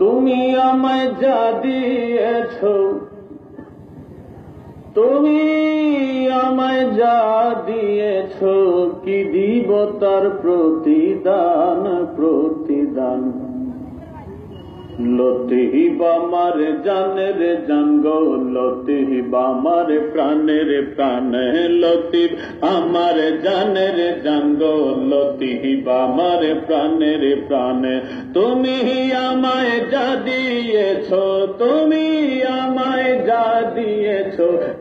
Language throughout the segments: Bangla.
তুমি আমায় যা দিয়েছ, তুমি আমায় যা দিয়েছ, কি দিব তার প্রতিদান প্রতিদান। লতিফ আমার জানের জান গো, লতিফ আমার প্রাণের প্রাণ, লতিফ আমার জানের জান গো, লতিফ আমার প্রাণের প্রাণ। তুমি আমায় যা দিয়েছ, তুমি আমায় যা দিয়েছ,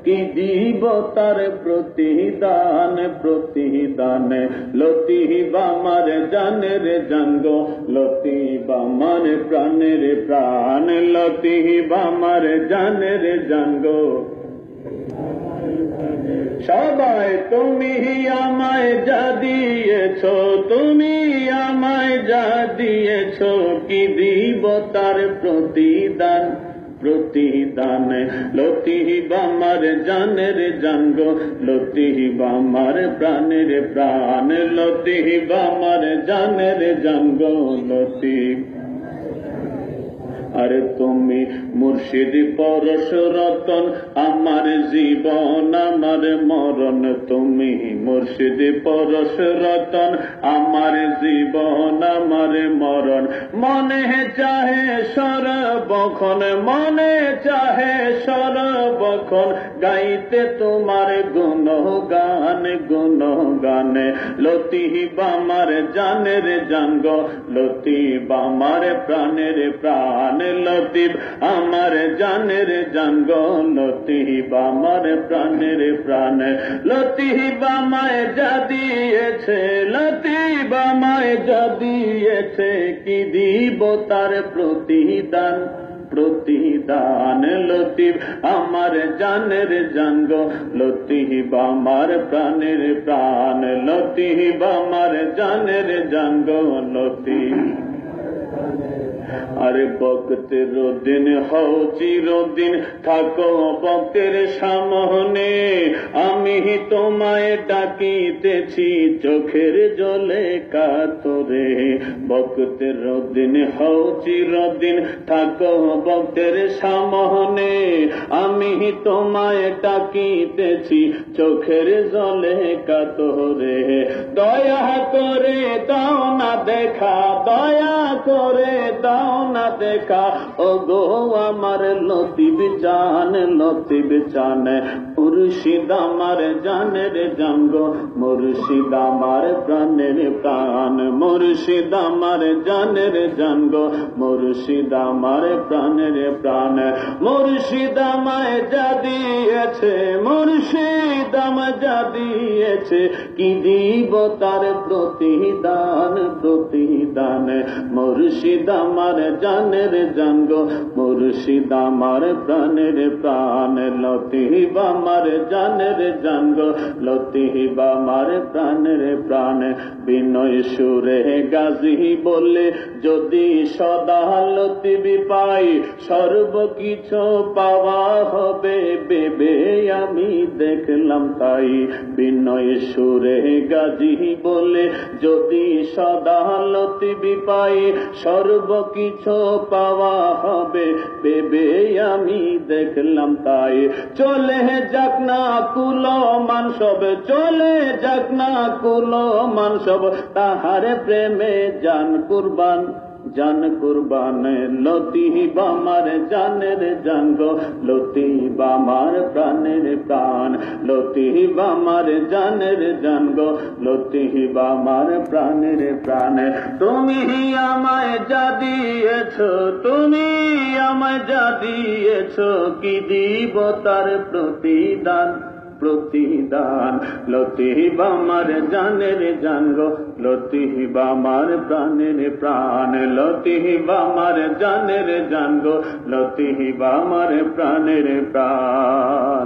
কি দিব তার প্রতিদান প্রতিদান। লতিফ আমার জানের জান গো, লতিফ আমার প্রাণের প্রাণ, লতিফ আমার জানের জান গো। সবাই তুমি আমায় যা দিয়েছ, তুমি আমায় যা দিয়েছ, কি দিব তার প্রতিদান প্রতিদান। লতিফ আমার জানের জান গো, লতিফ আমার প্রাণের প্রাণ, লতিফ আমার জানের জান গো, লতিফ। আরে তুমি মুর্শিদ পরশ রতন, আমার জীবন আমার মরণ। তুমি মুর্শিদ পরশ রতন, আমার জীবন আমার মরণ। মনে চাহে সর্বক্ষণ, মনে চাহে সর্বক্ষণ, গাইতে তোমার গুণগান গুণগান। লতিফ আমার জানের জান গো, লতিফ আমার প্রাণের প্রাণ, লতিফ আমার জানের জান গো, লতিফ আমার প্রাণের প্রাণ। লতিফ আমায় যা দিয়েছে, লতিফ আমায় যা দিয়েছে, কি দিব তার প্রতিদান প্রতিদান। লতিফ আমার জানের জান গো, লতিফ আমার প্রাণের প্রাণ, লতিফ আমার জানের জান গো, লতিফ। আরে বক্তের দিন হও চিরদিন, থাকো বক্তের সামনে, আমি তোমায় ডাকিতেছি চোখের জলে কাতরে। বক্তের দিন হও চিরদিন, থাকো বক্তের সামনে, আমি তোমায় ডাকিতেছি চোখের জলে কাতরে। দয়া করে দাও না দেখা, দয়া করে দাও না দেখা, ও গো আমার লতিফ জান, লতিফ জান। মুর্শিদ আমার জানের জান গো, মুর্শিদ আমার প্রাণের প্রাণ, মুর্শিদ আমার জানের জান গো, মুর্শিদ আমার প্রাণের প্রাণ। মুর্শিদ আমায় যা দিয়েছে, মুর্শিদ আমায় যা দিয়েছে, কি দিব তার প্রতিদান প্রতিদান। মুর্শিদ আমার জানের জান গো, মুর্শিদ আমার প্রাণের প্রাণ, লতিফ আমার জানের জান গো, লতিফ আমার প্রাণের প্রাণ। বিনয় সুরে গাজী বলে, যদি সদা লতিফ পাই, সর্বকিছু পাওয়া হবে ভেবে আমি দেখলাম তাই। বিনয় সুরে গাজী বলে, যদি সদা লতিফ পাই, সর্বকিছু পাওয়া হবে ভেবে আমি দেখলাম তাই। চলে যাক না কুল মান সব, চলে যাক না কুল মান সব, তাহার প্রেমে জান কুরবান জান কুরবান। লতিফ আমার জানের জান গো, লতিফ আমার প্রাণের প্রাণ, লতিফ আমার জানের জান গো, লতিফ আমার প্রাণের প্রাণ। তুমি আমায় যা দিয়েছ, তুমি আমায় যা দিয়েছ, কি দিব তার প্রতিদান প্রতিদান। লতিফ আমার জানের জান গো, লতিফ আমার প্রাণের প্রাণ, লতিফ আমার জানের জান গো, লতিফ আমার প্রাণের প্রাণ।